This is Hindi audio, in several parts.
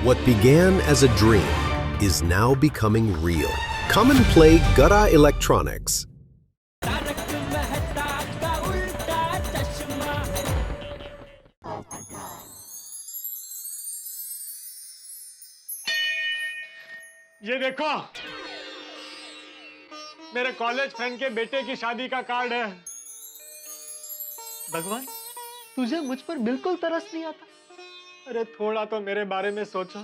What began as a dream is now becoming real. Come and play Gada Electronics. ये देखो, मेरे कॉलेज फ्रेंड के बेटे की शादी का कार्ड है। भगवान, तुझे मुझ पर बिल्कुल तरस नहीं आता? अरे थोड़ा तो मेरे बारे में सोचो।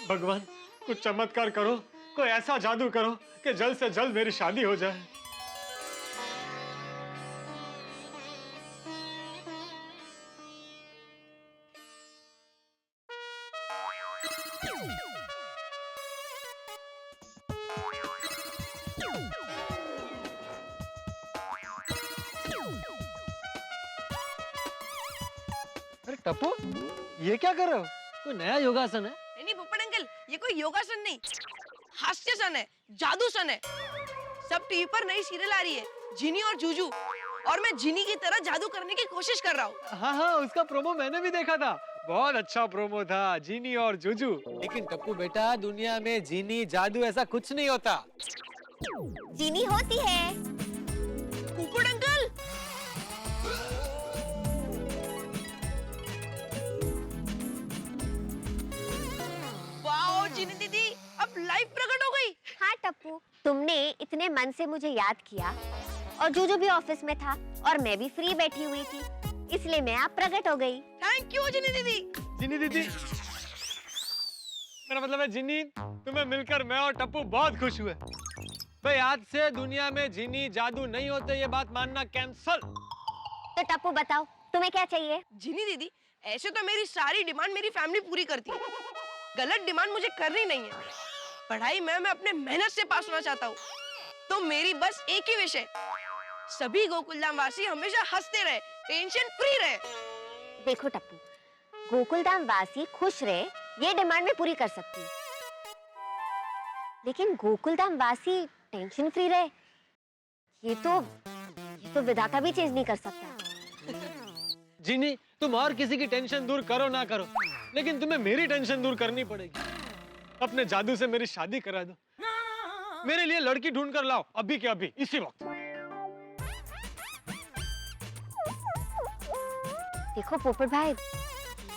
भगवान, कुछ चमत्कार करो, कोई ऐसा जादू करो कि जल्द से जल्द मेरी शादी हो जाए। अरे टप्पू, ये क्या कर रहे हो? कोई नया योगासन है? नहीं पोपट अंकल, ये कोई योगासन नहीं, हास्यसन है, जादूसन है। सब टीवी पर नई सीरियल आ रही है, जिनी और जूजू, और मैं जिनी की तरह जादू करने की कोशिश कर रहा हूँ। हाँ, उसका प्रोमो मैंने भी देखा था। बहुत अच्छा प्रोमो था, जिनी और जूजू। लेकिन टप्पू बेटा, दुनिया में जिनी जादू ऐसा कुछ नहीं होता। जिनी होती है। पोपट अंकल, वाओ जिनी दीदी, अब लाइव प्रकट हो गई। हाँ टप्पू, तुमने इतने मन से मुझे याद किया, और जूजू भी ऑफिस में था और मैं भी फ्री बैठी हुई थी, इसलिए मैं आप प्रकट हो गई। थैंक यू जिनी दीदी। जिनी दीदी, मेरा मतलब है जिनी, तुम्हें मिलकर मैं और टप्पू बहुत खुश हुए। भाई आज से दुनिया में जिनी जादू नहीं होते, ये बात मानना कैंसल। तो टप्पू बताओ, तुम्हें क्या चाहिए? जिनी दीदी, ऐसे तो मेरी सारी डिमांड मेरी फैमिली पूरी करती है, गलत डिमांड मुझे करनी नहीं है। पढ़ाई में मैं अपने मेहनत से पास होना चाहता हूँ, तो मेरी बस एक ही विश है, सभी गोकुलधाम वासी हमेशा हंसते रहे, टेंशन फ्री रहे। देखो टप्पू, गोकुलधाम वासी खुश रहे, ये डिमांड मैं पूरी कर सकती हूँ, लेकिन गोकुलधाम वासी टेंशन फ्री रहे, ये तो विधाता भी चेंज नहीं कर सकता। जिनी, तुम और किसी की टेंशन दूर करो ना करो, लेकिन तुम्हें मेरी टेंशन दूर करनी पड़ेगी। अपने जादू से मेरी शादी करा दो, मेरे लिए लड़की ढूंढ कर लाओ, अभी के अभी, इसी वक्त। देखो पोपट भाई,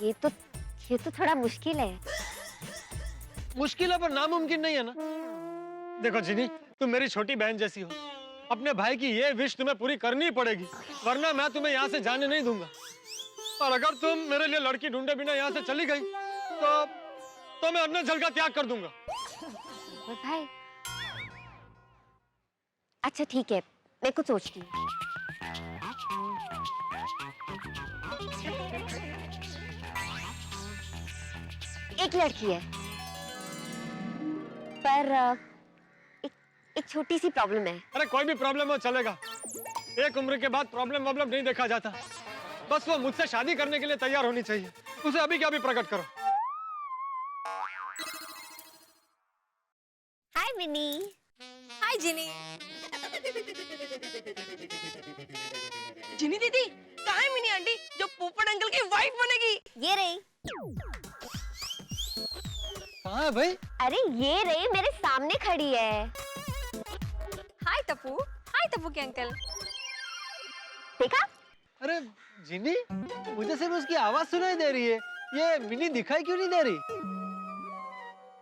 ये तो थोड़ा मुश्किल है। मुश्किल है पर नामुमकिन नहीं है ना। देखो जिनी, तुम मेरी छोटी बहन जैसी हो, अपने भाई की ये विश तुम्हें पूरी करनी पड़ेगी, वरना मैं तुम्हें यहाँ से जाने नहीं दूंगा। और अगर तुम मेरे लिए लड़की ढूंढे बिना यहाँ से चली गई, तो मैं अन्न जल का त्याग कर दूंगा। पोपट भाई, अच्छा ठीक है, मैं कुछ सोचती हूँ। एक लड़की है, पर एक छोटी सी प्रॉब्लम है। अरे कोई भी प्रॉब्लम हो चलेगा, एक उम्र के बाद प्रॉब्लम वॉब्लम नहीं देखा जाता, बस वो मुझसे शादी करने के लिए तैयार होनी चाहिए, उसे अभी क्या भी प्रकट करो। हाय मिनी। हाय जिनी। जिनी दीदी, कहाँ है मिनी आंटी जो पोपट अंकल की वाइफ बनेगी? ये रही। कहाँ है भाई? अरे ये रही, मेरे सामने खड़ी है। हाय टप्पू के अंकल। देखा? अरे जिनी, मुझे सिर्फ उसकी आवाज सुनाई दे रही है, ये मिनी दिखाई क्यों नहीं दे रही?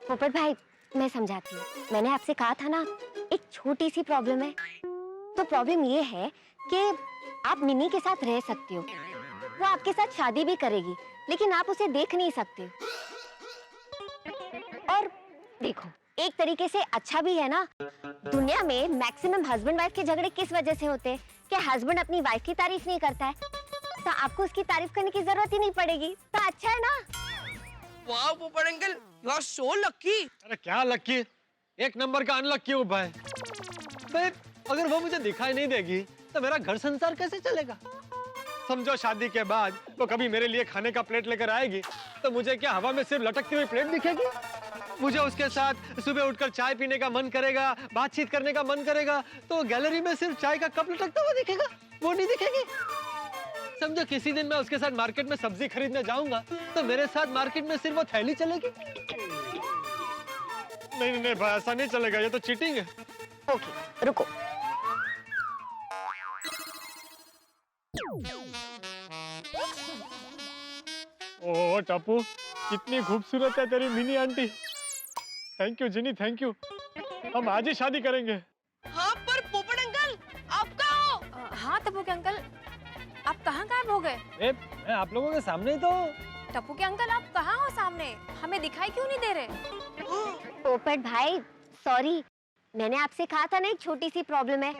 पोपट भाई, मैं समझाती हूँ। मैंने आपसे कहा था ना, एक छोटी सी प्रॉब्लम है। तो प्रॉब्लम ये है कि आप मिनी के साथ रह सकते हो, वो आपके साथ शादी भी करेगी, लेकिन आप उसे देख नहीं सकते। और देखो, एक तरीके से अच्छा भी है ना। दुनिया में मैक्सिमम हस्बैंड वाइफ के झगड़े किस वजह से होते हैं कि हस्बैंड अपनी वाइफ की तारीफ नहीं करता है, तो आपको उसकी तारीफ करने की जरूरत ही नहीं पड़ेगी, तो अच्छा है ना। वाह Popat uncle, you are so lucky. अरे क्या लकी, एक नंबर का अनलकी हूँ भाई। भाई, अगर वो मुझे दिखाई नहीं देगी तो मेरा घर संसार कैसे चलेगा? समझो शादी के बाद वो कभी मेरे लिए खाने का प्लेट लेकर आएगी, तो मुझे क्या हवा में सिर्फ लटकती हुई प्लेट दिखेगी? मुझे उसके साथ सुबह उठकर चाय पीने का मन करेगा, बातचीत करने का मन करेगा, तो गैलरी में सिर्फ चाय का कप लटकता हुआ दिखेगा, वो नहीं दिखेगी। समझो किसी दिन मैं उसके साथ मार्केट में सब्जी खरीदने जाऊंगा तो मेरे साथ मार्केट में सिर्फ वो थैली चलेगी। नहीं नहीं नहीं भाई, ऐसा नहीं चलेगा, ये तो चीटिंग है। ओके रुको। ओह टप्पू, कितनी खूबसूरत है तेरी Mini aunty. Thank you Ginny, thank you. हम आज ही शादी करेंगे। हाँ पर पोपट अंकल आप कहाँ हो? हाँ टप्पू के अंकल, आप कहाँ गायब हो गए? मैं आप लोगों के सामने ही तो हूँ। टप्पू के अंकल आप कहाँ हो सामने? हमें दिखाई क्यों नहीं दे रहे? पोपट भाई सॉरी, मैंने आपसे कहा था ना एक छोटी सी प्रॉब्लम है।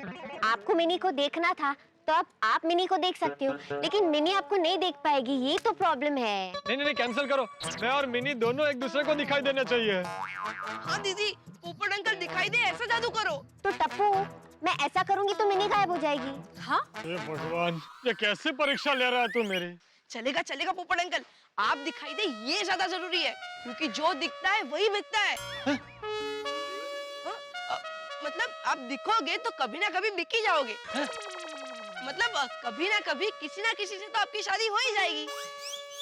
आपको मिनी को देखना था तो अब आप मिनी को देख सकते हो, लेकिन मिनी आपको नहीं देख पाएगी, ये तो प्रॉब्लम है। नहीं नहीं नहीं, कैंसिल करो। मैं और मिनी दोनों एक दूसरे को दिखाई देना चाहिए। हाँ दीदी, पोपट अंकल दिखाई दे ऐसा जादू करो। तो टप्पू मैं ऐसा करूंगी तो मिनी गायब हो जाएगी। हाँ हे भगवान, ये कैसे परीक्षा ले रहा है तू मेरी? चलेगा चलेगा पोपट अंकल, आप दिखाई दे ये ज्यादा जरूरी है, क्योंकि जो दिखता है वही बिकता है। हाँ? मतलब आप दिखोगे तो कभी ना कभी बिक ही जाओगे। मतलब कभी ना कभी किसी ना किसी से तो आपकी शादी हो ही जाएगी,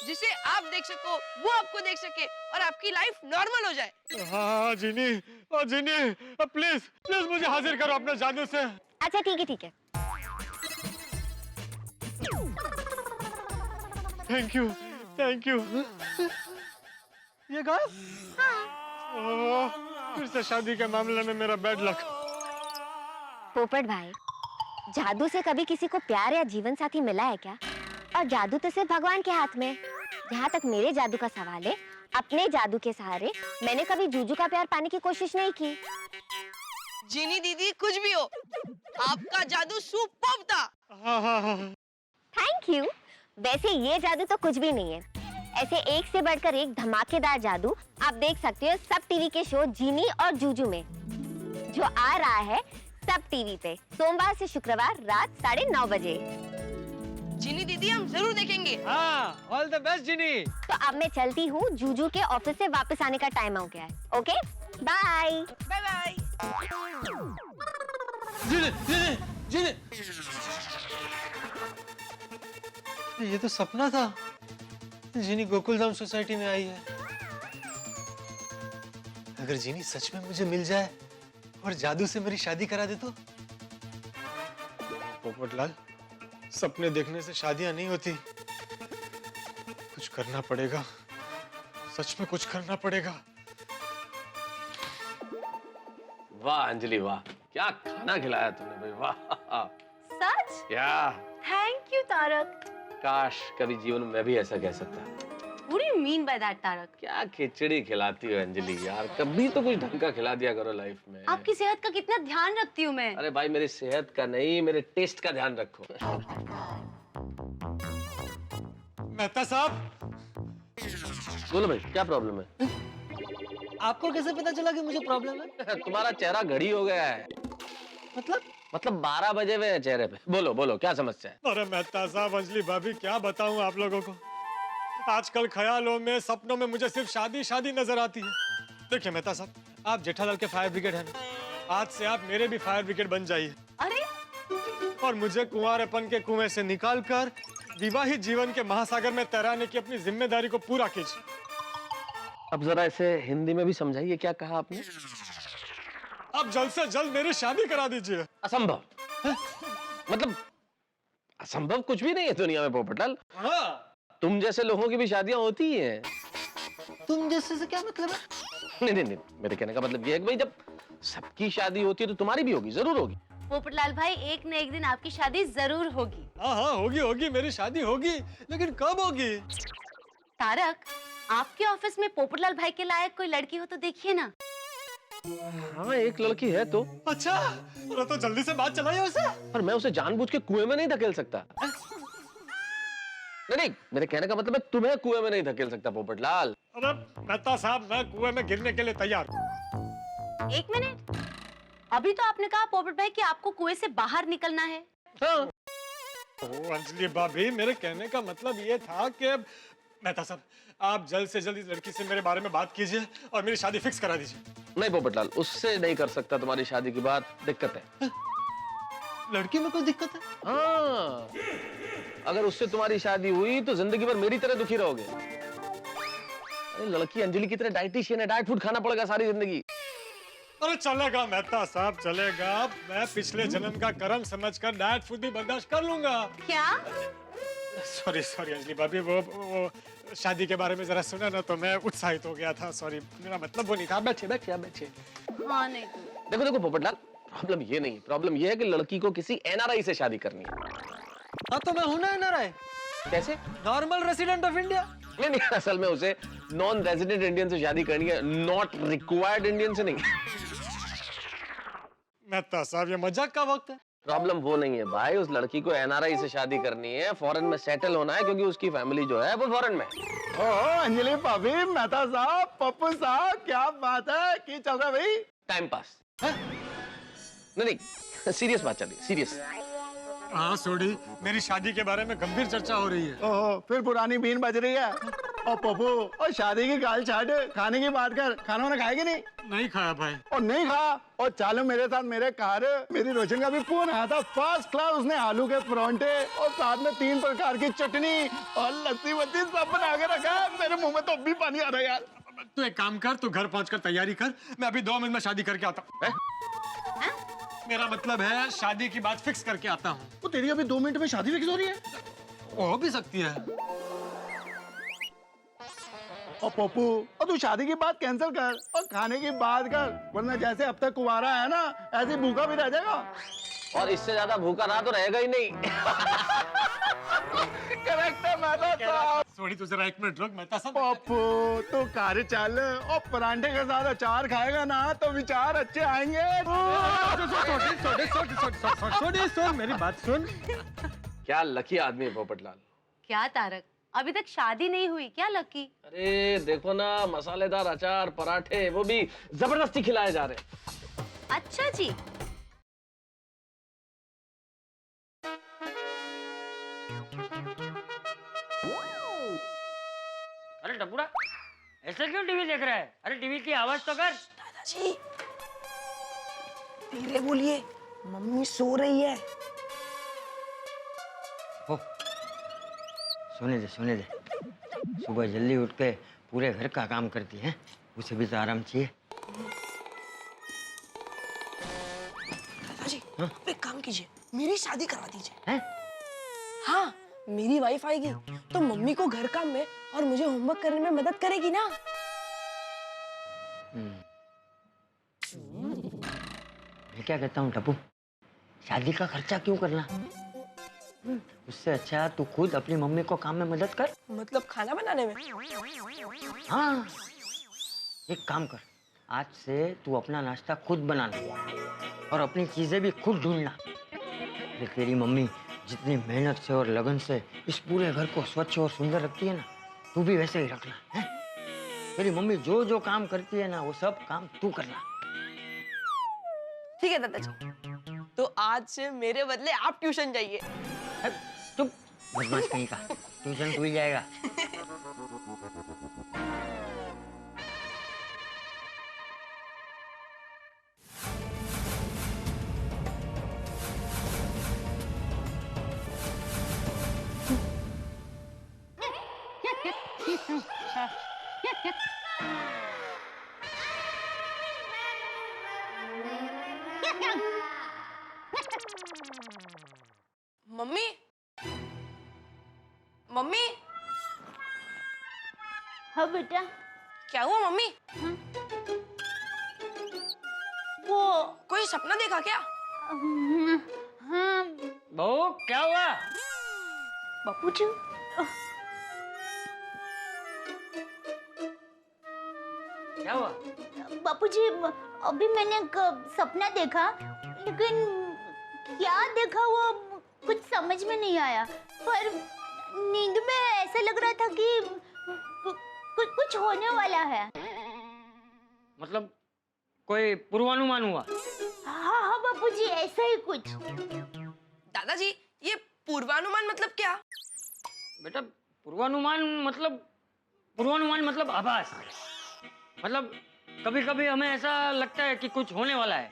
जिसे आप देख सको, वो आपको देख सके और आपकी लाइफ नॉर्मल हो जाए। हाँ जिनी, ओ जिनी, प्लीज प्लीज मुझे हाजिर करो अपने जादू से। अच्छा ठीक है ठीक है। Thank you thank you. ये गायब? ओह, फिर से शादी के मामले में मेरा बैड लक। पोपट भाई, जादू से कभी किसी को प्यार या जीवन साथी मिला है क्या? और जादू तो सिर्फ भगवान के हाथ में। जहाँ तक मेरे जादू का सवाल है, अपने जादू के सहारे मैंने कभी जूजू का प्यार पाने की कोशिश नहीं की। जिनी दीदी कुछ भी हो, आपका जादू सुपर्ब था। हाँ हाँ हाँ। Thank you. वैसे ये जादू तो कुछ भी नहीं है, ऐसे एक से बढ़कर एक धमाकेदार जादू आप देख सकते हो सब टीवी के शो जीनी और जूजू में, जो आ रहा है सब टीवी पे सोमवार से शुक्रवार रात 9:30 बजे। जिनी दीदी हम जरूर देखेंगे। हाँ, ऑल द बेस्ट जिनी। तो अब मैं चलती हूँ, जूजू के ऑफिस से वापस आने का टाइम हो गया है। Okay bye. Bye bye. जिनी, जिनी, जिनी। ये तो सपना था। जिनी गोकुलधाम सोसाइटी में आई है। अगर जिनी सच में मुझे मिल जाए और जादू से मेरी शादी करा दे तो? पोपटलाल, सपने देखने से शादियां नहीं होती, कुछ करना पड़ेगा, सच में कुछ करना पड़ेगा। वाह अंजलि वाह, क्या खाना खिलाया तूने भाई, वाह। सच? या थैंक यू तारक। काश कभी जीवन में मैं भी ऐसा कह सकता। What do you mean by that, Tarak? क्या खिचड़ी खिलाती हो अंजलि यार, कभी तो कुछ ढंग का खिला दिया करो लाइफ में। आपकी सेहत का कितना ध्यान रखती हूँ मैं। अरे भाई मेरी सेहत का नहीं, मेरे टेस्ट का ध्यान रखो। मेहता साहब, बोलो भाई क्या प्रॉब्लम है? आपको कैसे पता चला कि मुझे प्रॉब्लम है? तुम्हारा चेहरा घड़ी हो गया है। मतलब 12 बजे हुए हैं चेहरे पे। बोलो बोलो क्या समस्या है? अरे मेहता साहब, अंजलि भाभी, क्या बताऊं आप लोगों को, आजकल ख्यालों में, सपनों में मुझे सिर्फ शादी शादी नजर आती है। देखिए मेहता साहब, आप जेठालाल के फायर ब्रिगेड हैं ना, आज से आप मेरे भी फायर ब्रिगेड बन जाइए अरे और मुझे कुंवारेपन के कुएं से निकालकर विवाहित जीवन के महासागर में तैराने की अपनी जिम्मेदारी को पूरा कीजिए। अब जरा इसे हिंदी में भी समझाइए, क्या कहा आपने? आप जल्द से जल्द मेरी शादी करा दीजिए। असंभव। मतलब असंभव कुछ भी नहीं है दुनिया में पोपटलाल। हाँ। तुम जैसे लोगों की भी शादियां होती ही हैं। तुम जैसे से क्या मतलब है? नहीं नहीं नहीं, मेरे कहने का मतलब ये है कि भाई जब सबकी शादी होती है तो तुम्हारी भी होगी, जरूर होगी। पोपटलाल भाई, एक न एक दिन आपकी शादी जरूर होगी। हाँ हाँ होगी होगी, मेरी शादी होगी, लेकिन कब होगी? तारक, आपके ऑफिस में पोपटलाल भाई के लायक कोई लड़की हो तो देखिए ना। हाँ एक लड़की है तो। अच्छा, अरे तो जल्दी से बात चलाइए उसे। पर मैं उसे जानबूझ के कुएं में नहीं धकेल सकता। नहीं, मेरे कहने का मतलब है तुम्हें कुएं में नहीं धकेल सकता पोपटलाल। अरे मेहता साहब, मैं कुएं में गिरने के लिए तैयार हूँ। एक मिनट, अभी तो आपने कहा पोपट भाई कि आपको कुएं से बाहर निकलना है। हाँ। ओह अंजलि भाभी, मेरे कहने का मतलब ये था कि मेहता साहब, आप जल्द से जल्द इस लड़की से मेरे बारे में बात कीजिए और मेरी शादी फिक्स करा दीजिए। नहीं पोपटलाल, उससे नहीं कर सकता तुम्हारी शादी की बात, दिक्कत है। लड़की में कोई दिक्कत है? हाँ, अगर उससे तुम्हारी शादी हुई तो जिंदगी भर मेरी तरह दुखी रहोगे। अरे लड़की अंजलि की तरह डाइटिशियन है, डाइट फूड खाना पड़ेगा सारी जिंदगी। अरे चलेगा मेहता साहब, चलेगा। मैं पिछले जन्म का कर्म समझकर डाइट फूड भी बर्दाश्त कर लूंगा। क्या? सॉरी सॉरी अंजलि भाभी, वो शादी के बारे में जरा सुना ना तो मैं उत्साहित हो गया था। सॉरी, मेरा मतलब वो नहीं था। बैठिए बैठिए आप बैठिए। हाँ नहीं तो। देखो देखो पोपटलाल, प्रॉब्लम ये नहीं है, प्रॉब्लम ये है कि लड़की को किसी एनआरआई से शादी करनी है। हाँ तो मैं हूं ना एनआरआई, कैसे? Normal resident of India. नहीं नहीं, असल में उसे नॉन रेजिडेंट इंडियन से शादी करनी है, नॉट रिक्वायर्ड इंडियन से नहीं। मेहता साहब ये मजाक का वक्त है। प्रॉब्लम वो नहीं है भाई, उस लड़की को एनआरआई से शादी करनी है, फॉरेन में सेटल होना है, क्योंकि उसकी फैमिली जो है वो फॉरेन में। ओह अंजलि भाभी, मेहता साहब, पप्पू साहब, क्या बात है? की चल रहा है भाई? Time pass. नहीं नहीं, सीरियस बात चल रही है, सीरियस। हाँ सोडी, मेरी शादी के बारे में गंभीर चर्चा हो रही है। ओह, फिर पुरानी बीन बज रही है। और पप्पू, और शादी की गाल छाट, खाने की बात कर। खाना वाना खाएगी नहीं? नहीं खाया भाई। और नहीं खा, और चालू मेरे साथ मेरे कार। मेरी रोशन का भी फोन आया था, फर्स्ट क्लास। उसने आलू के परांठे और साथ में 3 प्रकार की चटनी और लस्सी वस्सी सब बना के रखा है। मेरे मुंह में तो अब भी पानी आ रहा है यार। तू एक काम कर, तू घर पहुंचकर तैयारी कर, मैं अभी 2 मिनट में शादी करके आता हूँ। मेरा मतलब है शादी की बात फिक्स करके आता हूँ। वो तेरी अभी 2 मिनट में शादी फिक्स हो रही है? हो भी सकती है। और पप्पू, और तू शादी की बात कैंसिल कर और खाने की बात कर, वरना जैसे अब तक कुंवारा है ना, ऐसे भूखा भी रह जाएगा। और इससे ज्यादा भूखा रहा तो रहेगा ही नहीं। करेक्ट है मेहता साहब। सोडी तू जरा 1 मिनट रुक, मेहता साहब। पप्पू, तू कार चल, और परांठे के साथ अचार खाएगा ना तो विचार अच्छे आएंगे। सुन मेरी बात सुन। क्या लकी आदमी है पोपटलाल। क्या तारक, अभी तक शादी नहीं हुई क्या लकी? अरे देखो ना, मसालेदार अचार, पराठे, वो भी जबरदस्ती खिलाए जा रहे हैं। अच्छा जी। अरे टपुरा, ऐसे क्यों टीवी देख रहा है? अरे टीवी की आवाज तो कर। दादाजी, धीरे बोलिए, मम्मी सो रही है। हो, सोने दे। सुबह जल्दी उठ के पूरे घर का काम करती है, उसे भी तो आराम चाहिए। दादाजी, एक काम कीजिए, मेरी शादी करवा दीजिए। हैं? हाँ, मेरी वाइफ आएगी तो मम्मी को घर काम में और मुझे होमवर्क करने में मदद करेगी ना। मैं क्या कहता हूँ टप्पू, शादी का खर्चा क्यों करना? उससे अच्छा तू खुद अपनी मम्मी को काम में मदद कर। मतलब खाना बनाने में? हाँ, एक काम कर, आज से तू अपना नाश्ता खुद बनाना और अपनी चीजें भी खुद ढूंढना। ये तेरी मम्मी जितनी मेहनत से और लगन से इस पूरे घर को स्वच्छ और सुंदर रखती है ना, तू भी वैसे ही रखना है। तेरी मम्मी जो जो काम करती है ना, वो सब काम तू करना। ठीक है दादाजी, तो आज से मेरे बदले आप ट्यूशन जाइए। चुप, बदमाश कहीं का, ट्यूशन भूल जाएगा। मम्मी, मम्मी, हाँ बेटा। क्या हुआ मम्मी? वो कोई सपना देखा क्या? हाँ बहू क्या हुआ? बापूजी, क्या हुआ? बापूजी अभी मैंने एक सपना देखा, लेकिन क्या देखा वो कुछ समझ में नहीं आया। पर नींद में ऐसा लग रहा था कि कुछ होने वाला है। मतलब कोई पूर्वानुमान हुआ? हाँ हाँ बापूजी, ऐसा ही कुछ। दादाजी, ये पूर्वानुमान मतलब क्या? बेटा पूर्वानुमान मतलब आभास। मतलब कभी कभी हमें ऐसा लगता है कि कुछ होने वाला है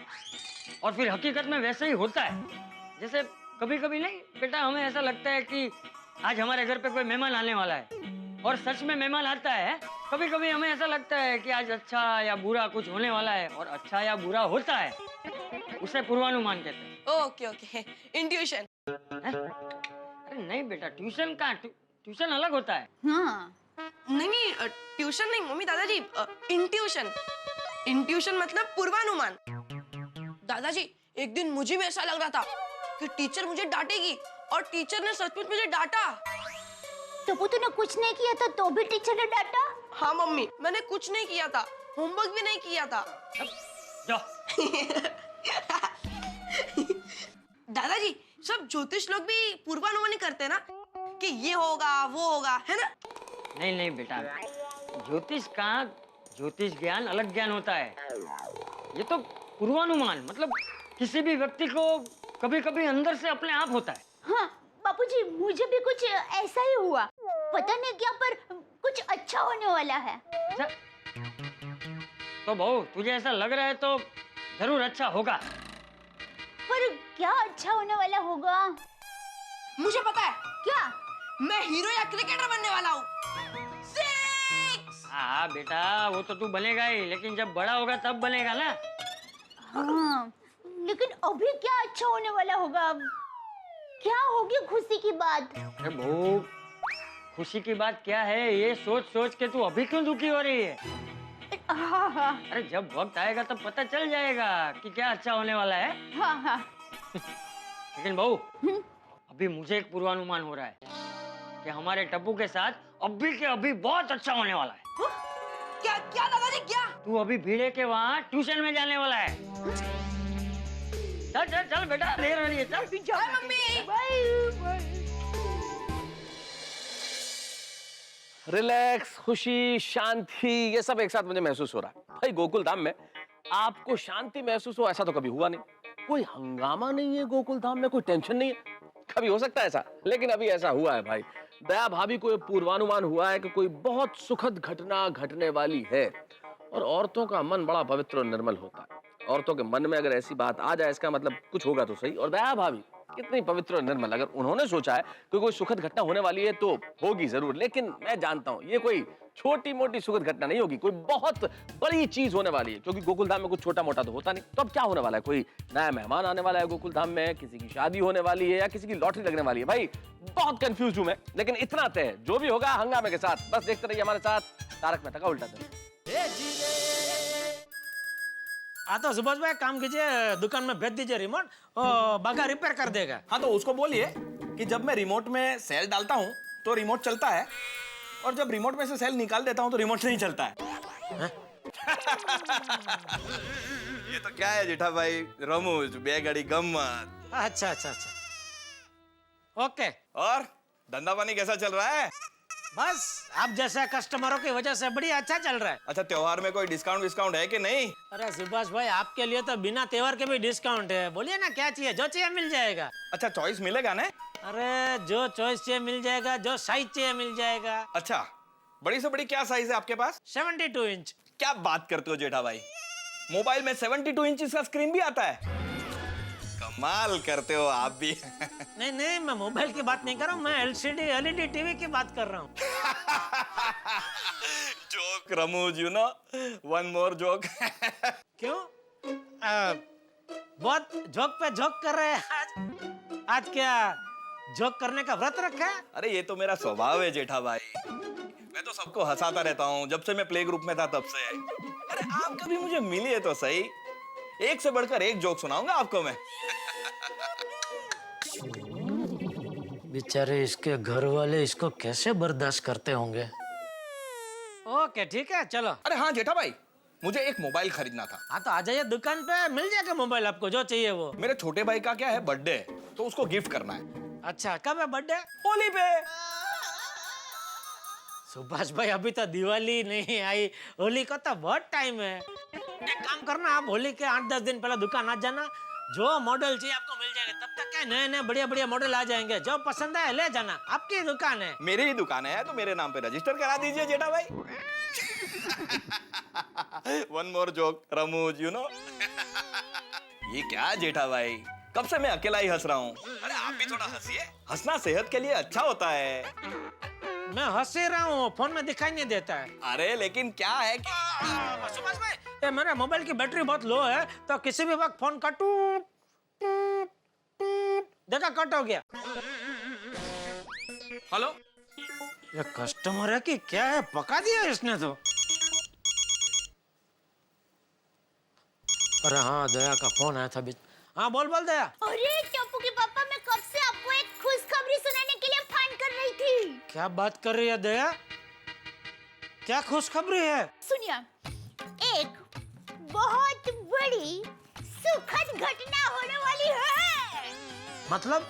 और फिर हकीकत में वैसे ही होता है। जैसे कभी कभी नहीं बेटा, हमें ऐसा लगता है कि आज हमारे घर पे कोई मेहमान आने वाला है, और सच में मेहमान आता है। कभी कभी हमें ऐसा लगता है कि आज अच्छा या बुरा कुछ होने वाला है, और अच्छा या बुरा होता है, उसे पूर्वानुमान कहते हैं। Okay okay, intuition. अरे नहीं बेटा, ट्यूशन का ट्यूशन अलग होता है। हाँ नहीं नहीं, ट्यूशन नहीं मम्मी, दादाजी, इंट्यूशन। इंट्यूशन मतलब पूर्वानुमान। दादाजी, एक दिन मुझे भी ऐसा लग रहा था कि टीचर मुझे डांटेगी, और टीचर ने सचमुच मुझे डांटा। टप्पू तूने कुछ नहीं किया था तो भी टीचर ने डांटा? हाँ मम्मी, मैंने कुछ नहीं किया था, होमवर्क भी नहीं किया था। जाओ। दादाजी, सब ज्योतिष लोग भी पूर्वानुमान ही करते हैं ना, कि ये होगा वो होगा, है ना? नहीं नहीं बेटा, ज्योतिष ज्ञान अलग ज्ञान होता है। ये तो पूर्वानुमान मतलब किसी भी व्यक्ति को कभी कभी अंदर से अपने आप होता है। हाँ बापूजी, मुझे भी कुछ ऐसा ही हुआ, पता नहीं क्या, पर कुछ अच्छा होने वाला है। अच्छा? तो बहू, तुझे ऐसा लग रहा है तो जरूर अच्छा होगा। पर क्या अच्छा होने वाला होगा? मुझे पता है, क्या? मैं हीरो या क्रिकेटर बनने वाला हूँ। हाँ बेटा, वो तो तू बनेगा ही, लेकिन जब बड़ा होगा तब बनेगा ना। हाँ, लेकिन अभी क्या अच्छा होने वाला होगा? क्या होगी खुशी की बात? अरे बहू, खुशी की बात क्या है ये सोच सोच के तू अभी क्यों दुखी हो रही है? हाँ हाँ अरे जब वक्त आएगा तब पता चल जाएगा कि क्या अच्छा होने वाला है। हाँ हाँ। लेकिन बहू, अभी मुझे एक पूर्वानुमान हो रहा है कि हमारे टप्पू के साथ अभी के अभी बहुत अच्छा होने वाला है। क्या क्या दादाजी, क्या? तू अभी भीड़े के वहाँ ट्यूशन में जाने वाला है। चल चल चल बेटा, देर हो रही है, चल। Bye mummy. रिलैक्स, खुशी, शांति, ये सब एक साथ मुझे महसूस हो रहा है। भाई गोकुल धाम में आपको शांति महसूस हो ऐसा तो कभी हुआ नहीं। कोई हंगामा नहीं है गोकुल धाम में, कोई टेंशन नहीं है। कभी हो सकता है ऐसा, लेकिन अभी ऐसा हुआ है भाई। दया भाभी को पूर्वानुमान हुआ है कि कोई बहुत सुखद घटना घटने वाली है, और औरतों का मन बड़ा पवित्र और निर्मल होता है। औरतों के मन में अगर ऐसी बात आ जाए, इसका मतलब कुछ होगा तो सही। और दया भाभी कितनी पवित्र और निर्मल, अगर उन्होंने सोचा है कि कोई सुखद घटना होने वाली है तो होगी जरूर। लेकिन मैं जानता हूँ ये कोई छोटी मोटी सुखद घटना नहीं होगी, कोई बहुत बड़ी चीज होने वाली है, क्योंकि गोकुल धाम में कुछ छोटा मोटा तो होता नहीं। तो अब क्या होने वाला है? कोई नया मेहमान आने वाला है गोकुल धाम में, किसी की शादी होने वाली है, या किसी की लॉटरी लगने वाली है। भाई बहुत कंफ्यूज हूं मैं, लेकिन इतना तय है, जो भी होगा हंगामे के साथ। बस देखते रहिए हमारे साथ तारक मेहता का उल्टा चश्मा। तो सुभाष भाई काम कीजिए, दुकान में भेज दीजिए रिमोट, बागा रिपेयर कर देगा। हाँ तो उसको बोलिए कि जब मैं रिमोट में सेल डालता हूँ तो रिमोट चलता है, और जब रिमोट में से सेल निकाल देता हूँ तो रिमोट नहीं चलता है। ये तो क्या है जेठा भाई, रमूज बेगड़ी गम्मत। अच्छा अच्छा अच्छा, ओके। और धंधा पानी कैसा चल रहा है? बस आप जैसे कस्टमरों की वजह से बढ़िया अच्छा चल रहा है। अच्छा, त्योहार में कोई डिस्काउंट विस्काउंट है कि नहीं? अरे सुभाष भाई, आपके लिए तो बिना त्योहार के भी डिस्काउंट है। बोलिए ना क्या चाहिए, जो चाहिए मिल जाएगा। अच्छा, चॉइस मिलेगा ना? अरे जो चॉइस चाहिए मिल जाएगा, जो साइज चाहिए मिल जाएगा। अच्छा, बड़ी से बड़ी क्या साइज है आपके पास? 72 इंच। क्या बात करते हो जेठा भाई, मोबाइल में 72 इंच का स्क्रीन भी आता है? कमाल करते हो आप भी। नहीं नहीं, मैं मोबाइल की बात नहीं कर रहा हूँ, मैं LCD LED टीवी की बात कर रहा हूँ। जोक रमूज, you know, one more joke. क्यों? बहुत जोक पे जोक कर रहे हैं आज क्या जोक करने का व्रत रखा है? अरे ये तो मेरा स्वभाव है जेठा भाई, मैं तो सबको हंसाता रहता हूँ जब से मैं प्ले ग्रुप में था तब से। अरे आप कभी मुझे मिलिए तो सही, एक से बढ़कर एक जोक सुनाऊंगा आपको मैं। बेचारे इसके घर वाले इसको कैसे बर्दाश्त करते होंगे। ओके ठीक है, चलो। अरे हाँ जेठा भाई, मुझे एक मोबाइल खरीदना था। हाँ तो आ जाइए दुकान पे, मिल जाएगा मोबाइल आपको जो चाहिए वो। मेरे छोटे भाई का क्या है, बर्थडे, तो उसको गिफ्ट करना है। अच्छा, कब है बर्थडे? होली पे। सुभाष भाई, अभी तो दिवाली नहीं आई, होली को तो बहुत टाइम है। एक काम करना, आप होली के 8-10 दिन पहले दुकान आ जाना, जो मॉडल चाहिए आपको मिल जाएगा। तब तक क्या नए नए बढ़िया बढ़िया मॉडल आ जाएंगे, जो पसंद है ले जाना। आपकी दुकान है। मेरी ही दुकान है तो मेरे नाम पे रजिस्टर करा दीजिए जेठा भाई। वन मोर जोक रमूज, यू नो। ये क्या जेठा भाई, कब से मैं अकेला ही हंस रहा हूँ। अरे आप भी थोड़ा हंसिए, हंसना सेहत के लिए अच्छा होता है। मैं हंस ही रहा हूँ, फोन में दिखाई नहीं देता है। अरे लेकिन क्या है कि सुभाष भाई, ये मेरे मोबाइल की बैटरी बहुत लो है, तो किसी भी वक्त फोन कटू देखा कट हो गया। हेलो, ये कस्टमर है कि क्या है, पका दिया इसने तो। अरे हाँ, दया का फोन आया था बीच। हाँ बोल बोल दया। अरे टप्पू के पापा, मैं कब से आपको एक खुशखबरी सुनाने के लिए फोन कर रही थी। क्या बात कर रही है दया? क्या खुशखबरी है? सुनिए, एक बहुत बड़ी सुखद घटना होने वाली है। मतलब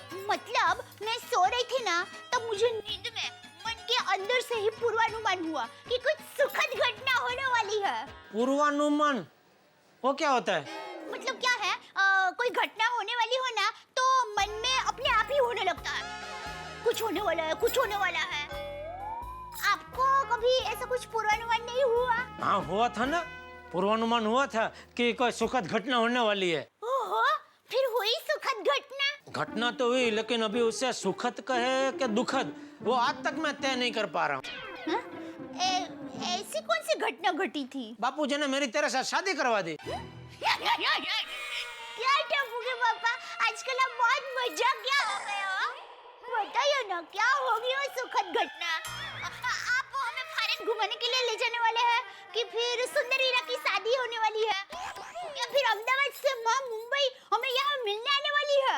मैं सो रही थी ना, तब मुझे नींद में मन के अंदर से ही पूर्वानुमान हुआ कि कुछ सुखद घटना होने वाली है। पूर्वानुमान वो क्या होता है? मतलब क्या है, कोई घटना होने वाली हो ना, तो मन में अपने आप ही होने लगता है, कुछ होने वाला है, कुछ होने वाला है। आपको कभी ऐसा कुछ पूर्वानुमान नहीं हुआ? हाँ हुआ था ना, पूर्वानुमान हुआ था कि कोई सुखद घटना होने वाली है। ओहो, फिर हुई सुखद घटना? घटना तो हुई, लेकिन अभी उससे सुखद कहे कि दुखद, वो आज तक मैं तय नहीं कर पा रहा हूँ। ऐसी कौन सी घटना घटी थी? बापूजी ने मेरी तेरे साथ शादी करवा दी। क्या टप्पू के पापा, आजकल आप बहुत मजाकिया हो गए हो। बताइए ना, क्या होगी वो सुखद घटना? आप हमें फॉरेन घुमाने के लिए ले जाने वाले हैं कि फिर सुंदर हीरा की शादी होने वाली है, या फिर अहमदाबाद से मां मुंबई हमें यहाँ मिलने आने वाली है?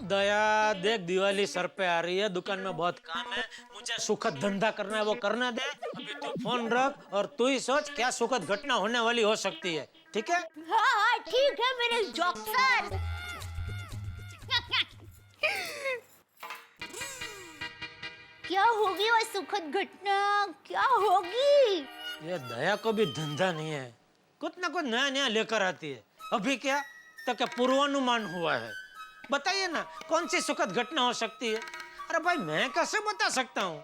दया देख, दिवाली सर पे आ रही है, दुकान में बहुत काम है, मुझे सुखद धंधा करना है, वो करना दे। अभी तू फोन रख और तू ही सोच क्या सुखद घटना होने वाली हो सकती है, ठीक है? हाँ ठीक है मेरे जोक्सर। क्या होगी वो सुखद घटना, क्या होगी? ये दया को भी धंधा नहीं है, कुछ ना कुछ नया नया लेकर आती है। अभी क्या तो क्या पूर्वानुमान हुआ है, बताइए ना कौन सी सुखद घटना हो सकती है? अरे भाई मैं कैसे बता सकता हूँ?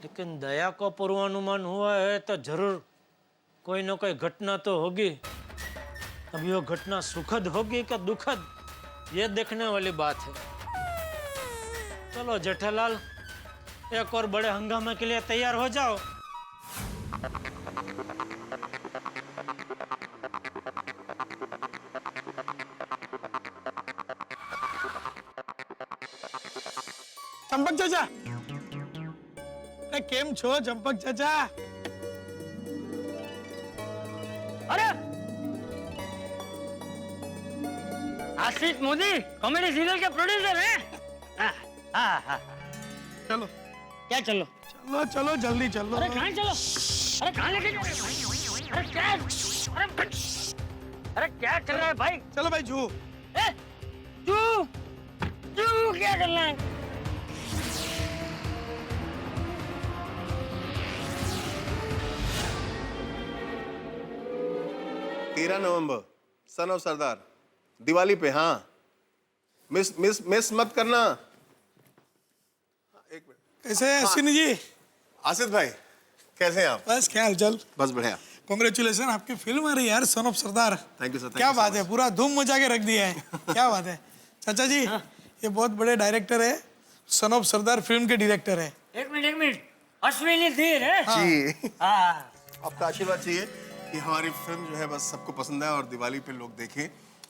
लेकिन दया को पूर्वानुमान हुआ है तो जरूर कोई ना कोई घटना तो होगी। अभी वो घटना सुखद होगी कि दुखद, ये देखने वाली बात है। चलो जेठालाल, एक और बड़े हंगामे के लिए तैयार हो जाओ। चंपक चाचा, अरे केम छो चंपक चाचा? अरे आशीष मोदी कॉमेडी सीरियल के प्रोड्यूसर हैं? हाँ। चलो क्या चलो? चलो चलो जल्दी चलो। अरे कहाँ चलो? अरे कहाँ लेके जा रहे हो? अरे क्या? अरे क्या चल रहा है भाई? चलो भाई जू। तू क्या करना है? 13 नवंबर, सन ऑफ सरदार, दिवाली पे। हाँ, मिस मत करना। एक मिनट। कैसे हैं अश्विनी जी? आसिफ भाई, कैसे हैं आप? बस क्या हालचाल? बस बढ़िया। कांग्रेचुलेशन, आपकी फिल्म आ रही है यार, son of Sardar. Thank you sir. क्या बात है, पूरा धूम मचा के रख दिया है। क्या बात है चाचा जी, ये बहुत बड़े डायरेक्टर है, सन ऑफ सरदार फिल्म के डायरेक्टर है। एक मिनट, अश्विनी धीर है जी। हाँ। आपका आशीर्वाद चाहिए कि हमारी फिल्म जो है बस सबको पसंद आए और दिवाली पे लोग देखें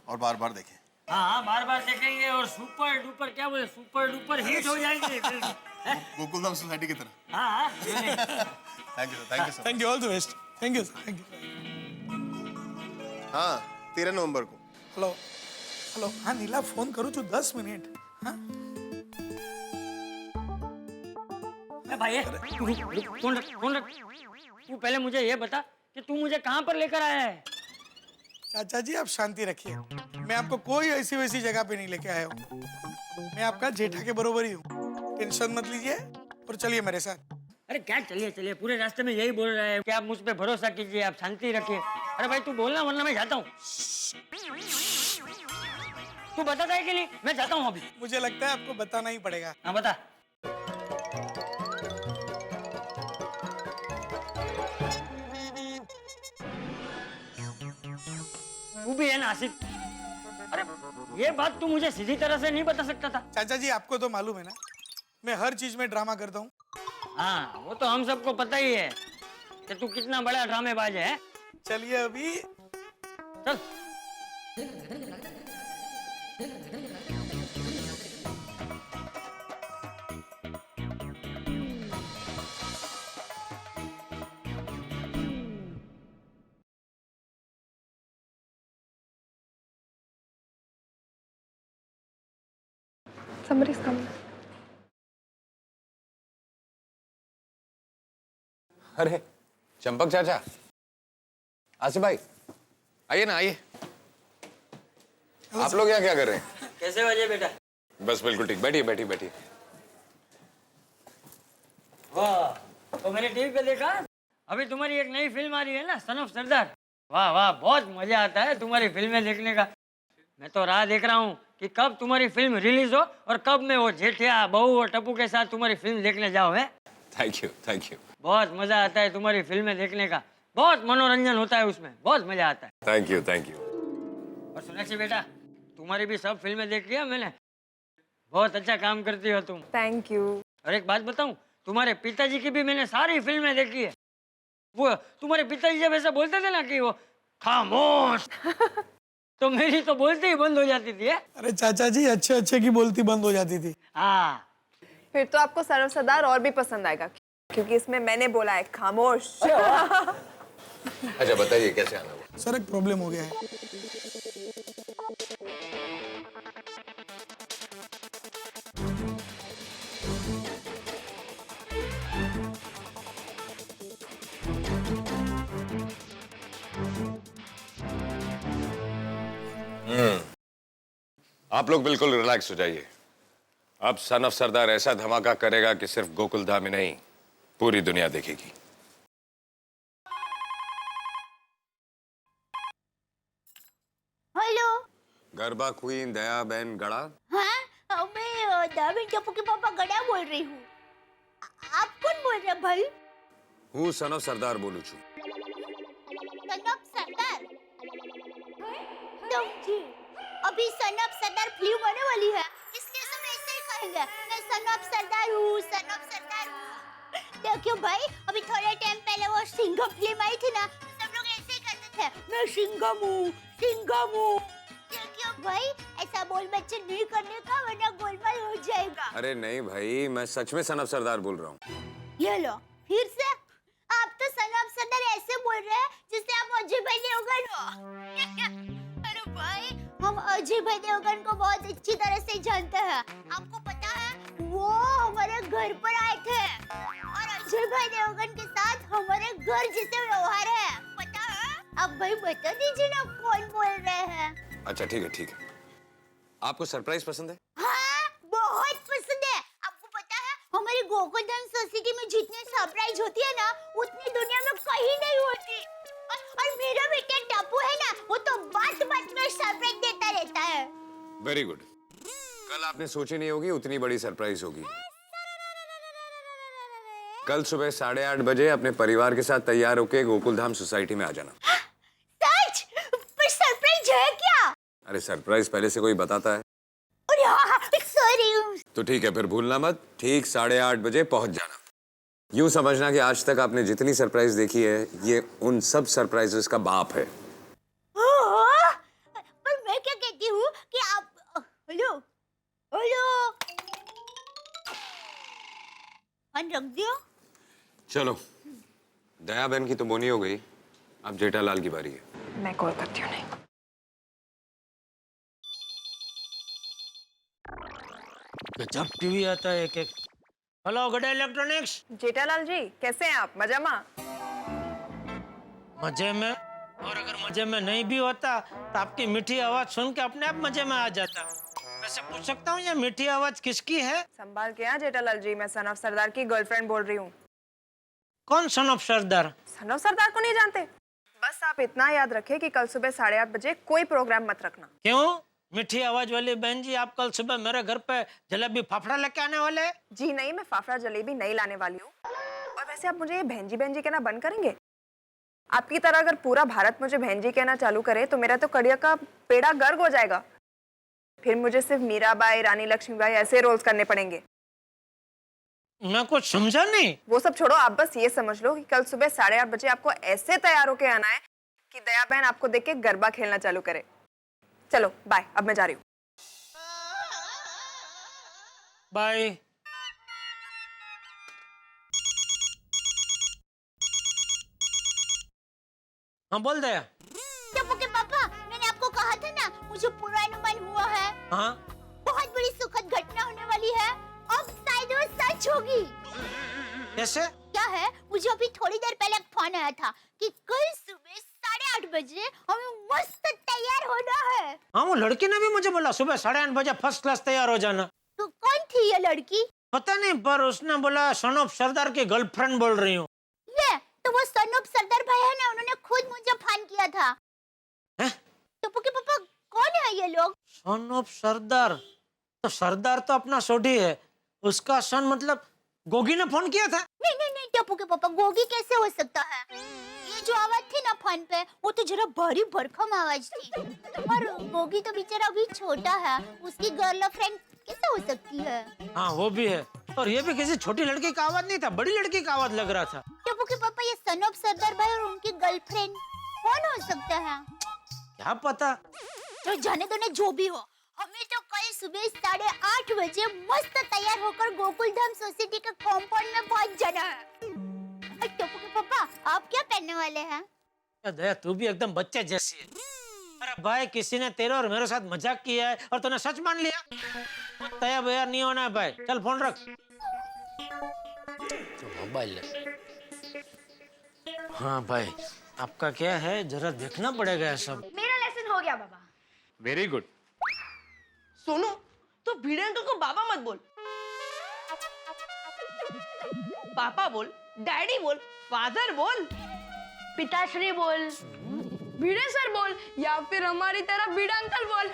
और बार बार देखें। हाँ, बार बार देखेंगे और सुपर डुपर, क्या बोले, सुपर डुपर हिट हो जाएंगे। गोकुलधाम सोसाइटी की तरह। हाँ। Thank you sir. Thank you, all the best. Thank you thank you. हाँ, 13 नवंबर को। हेलो, हाँ नीला, फोन करूँ तो 10 मिनट। हाँ भाई कौन तू पहले मुझे ये बता कि तू मुझे कहाँ पर लेकर आया है? चाचा जी आप शांति रखिए, मैं आपको कोई ऐसी वैसी जगह पे नहीं लेके आया हूँ, मैं आपका जेठा के बरोबर ही हूँ, टेंशन मत लीजिए और चलिए मेरे साथ। अरे क्या चलिए, पूरे रास्ते में यही बोल रहा है कि आप मुझ पे भरोसा कीजिए, आप शांति रखिए। अरे भाई तू बोलना वरना मैं जाता हूँ। तू बताता है कि नहीं? मैं जाता हूँ अभी। मुझे लगता है आपको बताना ही पड़ेगा। हाँ बता। तू भी है ना आसिफ? अरे ये बात तू मुझे सीधी तरह से नहीं बता सकता था? चाचा जी आपको तो मालूम है ना, मैं हर चीज में ड्रामा करता हूँ। हाँ, वो तो हम सबको पता ही है कि तू कितना बड़ा ड्रामेबाज है। चलिए अभी चल। Somebody's coming. अरे चंपक चाचा, आसिफ भाई, आइए ना, आइए। आप लोग यहाँ क्या कर रहे हैं? कैसे बजे बेटा? बस बिल्कुल ठीक, बैठिए बैठिए बैठिए। वाह, तो मैंने टीवी पे देखा अभी तुम्हारी एक नई फिल्म आ रही है ना, सन ऑफ सरदार। वाह वाह, बहुत मजा आता है तुम्हारी फिल्में देखने का। मैं तो राह देख रहा हूँ कि कब तुम्हारी फिल्म रिलीज हो और कब मैं वो जेठिया बहू और टप्पू के साथ तुम्हारी फिल्म देखने जाऊँ। है थैंक यू थैंक यू। बहुत मजा आता है तुम्हारी फिल्में देखने का, बहुत मनोरंजन होता है उसमें, बहुत मजा आता है। Thank you thank you. और सोनाक्षी बेटा, तुम्हारी भी सब फिल्में देखी है मैंने, बहुत अच्छा काम करती हो तुम। Thank you. और एक बात बताऊं, तुम्हारे पिताजी की भी मैंने सारी फिल्में देखी है। वो तुम्हारे पिताजी जब ऐसा बोलते थे ना कि वो खामोश तो मेरी तो बोलती ही बंद हो जाती थी। अरे चाचा जी अच्छे अच्छे की बोलती बंद हो जाती थी। हाँ, फिर तो आपको सन ऑफ सरदार और भी पसंद आएगा, क्योंकि इसमें मैंने बोला है खामोश। अच्छा बताइए कैसे आना हुआ? सर एक प्रॉब्लम हो गया है। आप लोग बिल्कुल रिलैक्स हो जाइए। अब सन ऑफ सरदार ऐसा धमाका करेगा कि सिर्फ गोकुल धाम ही नहीं, पूरी दुनिया देखेगी। हेलो। गरबा क्वीन दया बहन गड़ा। हाँ, मैं दाविन टप्पू के पापा गड़ा बोल रही हूँ। आप कौन बोल रहे हैं भाई? हूँ सन ऑफ सरदार बोलू छू। सन ऑफ सरदार? जी, अभी सन ऑफ सरदार फिल्म आने वाली है, इसलिए सब ऐसे ही कहेंगे, मैं सन ऑफ सरदार हूँ, सन ऑफ सरदार हूँ। देखियो भाई, अभी थोड़े टाइम पहले वो सिंघम फिल्म आई थी ना, सब लोग ऐसे ही करते थे, मैं सिंघम हूँ, सिंघम हूँ। देखियो भाई, ऐसा बोल बच्चे नहीं करने का, वरना गोलमाल हो जाएगा। अरे नहीं भाई, मैं सच में सन ऑफ सरदार बोल रहा हूँ। ये लो, फिर से आप तो सन ऑफ सरदार ऐसे बोल रहे हैं जिससे आप अजय भाई देवगन हो। अरे भाई, हम अजय भाई देवगन को बहुत अच्छी तरह से जानते हैं। आपको पता है, वो हमारे घर पर आए थे और अजय भाई देवगन के साथ हमारे घर जैसे व्यवहार है, पता है? अब भाई बता दीजिए ना कौन बोल रहे हैं। अच्छा ठीक है ठीक है। आपको सरप्राइज पसंद है? हाँ, बहुत पसंद है। आपको पता है, हमारी गोकुलधाम सोसाइटी में जितनी सरप्राइज होती है ना, उतनी दुनिया में कहीं नहीं होती। और मेरा बेटा टप्पू है ना, वो तो बात बात में सरप्राइज देता रहता है। Very good. कल आपने सोची नहीं होगी उतनी बड़ी सरप्राइज होगी। कल सुबह 8:30 बजे अपने परिवार के साथ तैयार होके गोकुलधाम सोसाइटी में आ जाना। सच? पर सरप्राइज है क्या? अरे सरप्राइज पहले से कोई बताता है? अरे हाँ, सॉरी। तो ठीक है, फिर भूलना मत, ठीक 8:30 बजे पहुंच जाना। यूं समझना कि आज तक आपने जितनी सरप्राइज देखी है, ये उन सब सरप्राइजेस का बाप है। पर मैं क्या कहती हूँ कि आप हेलो हेलो रख दियो। चलो, दया बहन की तो बोनी हो गई, अब जेठालाल की बारी है। मैं कॉल करती हूँ। नहीं, गजब टीवी आता है एक एक। हेलो गड़ा इलेक्ट्रॉनिक्स। जेठालाल जी कैसे हैं आप? मजा में? मजे में? और अगर मजे में नहीं भी होता तो आपकी मीठी आवाज सुन के अपने आप मजे में आ जाता। वैसे पूछ सकता हूँ ये मीठी आवाज किसकी है? संभाल के यहाँ जेठालाल जी, मैं सन ऑफ सरदार की गर्लफ्रेंड बोल रही हूँ। कौन son of Sardar? Son of सरदार को नहीं जानते? बस आप इतना याद रखें कि कल सुबह 8:30 बजे कोई प्रोग्राम मत रखना। क्यों? मीठी आवाज वाली बहन जी, आप कल सुबह मेरे घर पे जलेबी फाफड़ा लेके आने वाले हैं? जी नहीं, मैं फाफड़ा जलेबी नहीं लाने वाली हूँ। और वैसे आप मुझे ये बहन जी कहना बंद करेंगे? आपकी तरह अगर पूरा भारत मुझे बहन जी कहना चालू करे तो मेरा तो कड़िया का पेड़ा गर्क हो जाएगा। फिर मुझे सिर्फ मीराबाई, रानी लक्ष्मीबाई ऐसे रोल्स करने पड़ेंगे। मैं कुछ समझा नहीं। वो सब छोड़ो, आप बस ये समझ लो कि कल सुबह 8:30 बजे आपको ऐसे तैयार होके आना है कि दया बहन आपको देख के गरबा खेलना चालू करे। चलो बाय, अब मैं जा रही हूँ। बाय। हाँ बोल दया। टप्पू के पापा, मैंने आपको कहा था ना, मुझे पूर्वानुमान हुआ है। हाँ बहुत बड़ी सुखद घटना होने वाली है। अब शायद वो सच होगी। कैसे? क्या है, मुझे अभी थोड़ी देर पहले एक फोन आया था कि कल सुबह 8:30 बजे हमें मस्त तैयार होना है। हाँ वो लड़की ने भी मुझे बोला सुबह 8:30 बजे फर्स्ट क्लास तैयार हो जाना। तो कौन थी ये लड़की? पता नहीं, पर उसने बोला सन ऑफ सरदार की गर्लफ्रेंड बोल रही हूँ। ये तो वो सन ऑफ सरदार भाई है ना, उन्होंने खुद मुझे फोन किया था। टप्पू के पापा, कौन है ये लोग? सन ऑफ सरदार? तो सरदार तो अपना सोढ़ी है, उसका सन मतलब गोगी ने फोन किया था। नहीं नहीं नहीं टप्पू के पापा, गोगी कैसे हो सकता है? ये जो आवाज थी ना फोन पे, वो तो जरा भारी भरकम आवाज थी। और गोगी तो बेचारा अभी छोटा है, उसकी गर्लफ्रेंड कैसे हो सकती है? हाँ वो भी है, और ये भी किसी छोटी लड़की का आवाज नहीं था, बड़ी लड़की का आवाज लग रहा था। टप्पू के पापा, ये सन ऑफ सरदार भाई और उनकी गर्लफ्रेंड कौन हो सकता है? क्या पता। तो जाने दो ना, जो भी हो, हमें तो कल सुबह 8:30 बजे मस्त तैयार होकर गोकुल धाम सोसाइटी के कॉम्पाउंड में पहुंच जाना है। टप्पू के पापा, आप क्या पहनने वाले हैं? दया तू भी एकदम बच्चे जैसी है। अरे भाई, किसी ने तेरे और मेरे साथ मजाक किया है और तूने सच मान लिया। दया बेयर नहीं होना है भाई, चल फोन रख। मोबाइल ले। हाँ भाई, आपका क्या है, जरा देखना पड़ेगा ये सब। मेरा लेसन हो गया बाबा। Very good. सोनू, तो भिड़े अंकल को बाबा मत बोल, पापा बोल, डैडी बोल, फादर बोल, पिताश्री बोल, भिड़े सर बोल, या फिर हमारी तरह भिड़ा अंकल बोल।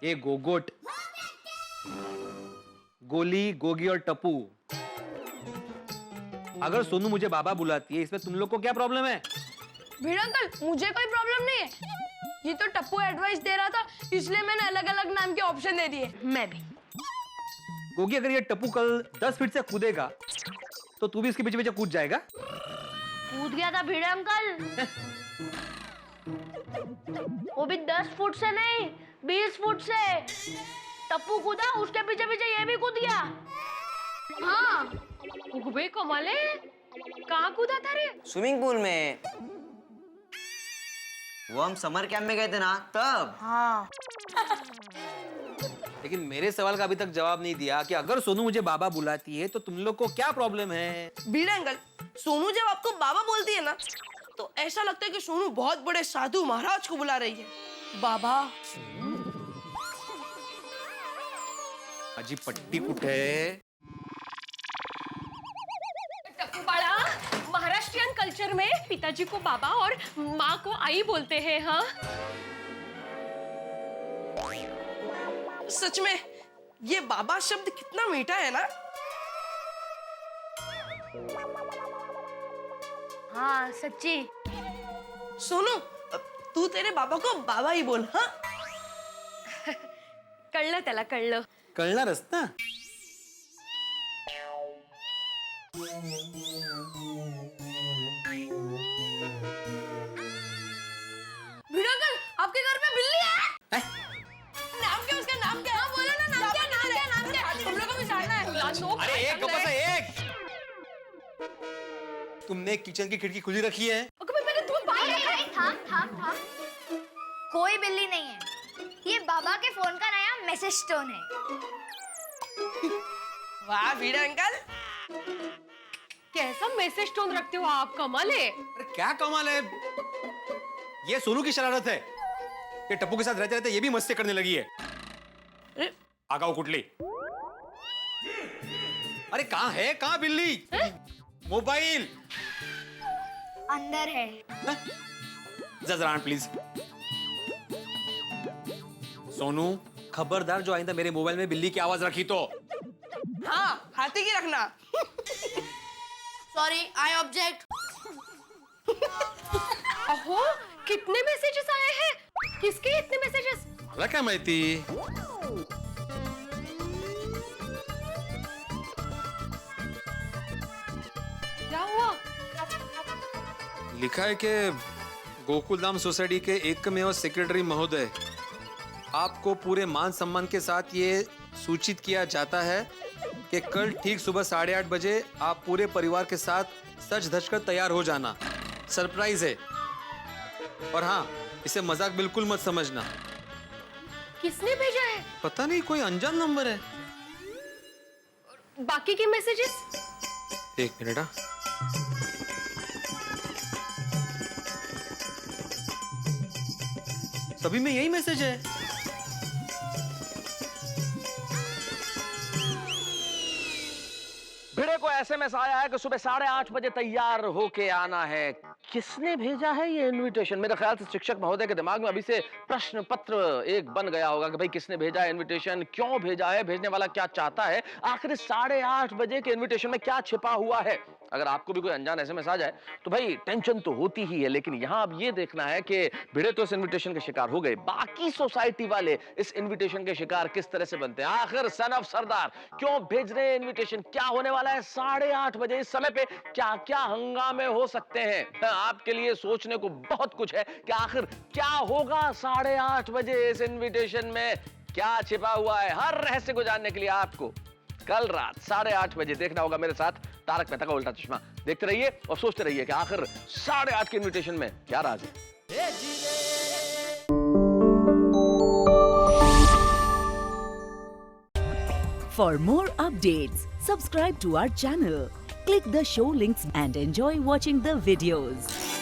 ये गोगोट, गोली, गोगी और टप्पू, अगर सोनू मुझे बाबा बुलाती है, इसमें तुम लोग को क्या प्रॉब्लम है? भिड़ा अंकल, मुझे कोई प्रॉब्लम नहीं है। ये तो टप्पू एडवाइस दे रहा था, इसलिए मैंने अलग अलग नाम के ऑप्शन दे दिए। मैं भी। गोगी, अगर ये टप्पू कल 10 फीट से कूदेगा तो तू भी इसके पीछे पीछे कूद जाएगा? कूद गया था भिड़े अंकल। वो भी 10 फुट से नहीं, 20 फुट से। टप्पू कूदा, उसके पीछे पीछे ये भी कूद गया। हाँ, उगबे कमाले, कहाँ कूदा था रे? स्विमिंग पूल में। वो हम समर कैंप में गए थे ना, तब। हाँ। लेकिन मेरे सवाल का अभी तक जवाब नहीं दिया कि अगर सोनू मुझे बाबा बुलाती है तो तुम लोग को क्या प्रॉब्लम है? भिड़े अंकल, सोनू जब आपको बाबा बोलती है ना, तो ऐसा लगता है कि सोनू बहुत बड़े साधु महाराज को बुला रही है। बाबा। अजी पट्टी कुठे? टप्पू बाळा, महाराष्ट्रियन कल्चर में पिताजी को बाबा और माँ को आई बोलते हैं। हाँ, सच में ये बाबा शब्द कितना मीठा है ना? हाँ सच्ची। सोनू, तू तेरे बाबा को बाबा ही बोल। हाँ, कळलं त्याला, कळलं। कळणारच ना। भिड़े अंकल, आपके घर में बिल्ली है? नाम क्या उसका, नाम क्या? बोलो ना, नाम क्या? नाम क्या? नाम क्या? हम लोग को भी जानना है। अरे एक गप्पा से एक। तुमने किचन की खिड़की खुली रखी है? थाम। कोई बिल्ली नहीं है, ये बाबा के फोन का नया मैसेज टोन है। वाह भिड़े अंकल, कैसा मैसेज टोन रखते हो आप, कमाल है। अरे क्या कमाल है, ये सोनू की शरारत है। ये टप्पू के साथ रहते रहते ये भी मस्ती करने लगी है। अरे आगाऊ कुटली। अरे कहाँ है, कहाँ बिल्ली? मोबाइल अंदर है। जजरान प्लीज। सोनू, खबरदार जो आइंदा मेरे मोबाइल में बिल्ली की आवाज रखी तो। हाँ, हाथी की रखना। Sorry, I object. अहो, कितने मैसेजेस आए हैं? किसके इतने मैसेजेस? मला काय माहिती. क्या हुआ? लिखा है कि गोकुलधाम सोसाइटी के एकमेव सेक्रेटरी महोदय, आपको पूरे मान सम्मान के साथ ये सूचित किया जाता है कि कल ठीक सुबह 8:30 बजे आप पूरे परिवार के साथ सज धज कर तैयार हो जाना. सरप्राइज है. और हाँ, इसे मजाक बिल्कुल मत समझना. किसने भेजा है? पता नहीं, कोई अनजान नंबर है. बाकी के मैसेजेस? एक मिनट. हाँ, सभी में यही मैसेज है. भिड़े को एसएमएस आया है कि सुबह 8:30 बजे तैयार होके आना है. किसने भेजा है ये इनविटेशन? मेरे ख्याल से शिक्षक महोदय के दिमाग में अभी से प्रश्न पत्र एक बन गया होगा कि भाई किसने भेजा है इनविटेशन, क्यों भेजा है, भेजने वाला क्या चाहता है, आखिर 8:30 बजे के इनविटेशन में क्या छिपा हुआ है. अगर आपको भी कोई अनजान एसएमएस आ जाए तो भाई टेंशन तो होती ही है, लेकिन यहां अब ये देखना है कि भिड़े तो इस इनविटेशन के शिकार हो गए, बाकी सोसाइटी वाले इस इनविटेशन के शिकार किस तरह से बनते हैं. आखिर सन ऑफ सरदार क्यों भेज रहे हैं इनविटेशन, क्या होने वाला है 8:30 बजे इस समय पे, क्या क्या हंगामे हो सकते हैं. आपके लिए सोचने को बहुत कुछ है कि आखिर क्या होगा 8:30 बजे इस इनविटेशन में, क्या छिपा हुआ है. हर रहस्य को जानने के लिए आपको कल रात 8:30 बजे देखना होगा मेरे साथ तारक मेहता का उल्टा चश्मा. देखते रहिए और सोचते रहिए कि आखिर 8:30 के इनविटेशन में क्या राज है. For more updates, subscribe to our channel, click the show links and enjoy watching the videos.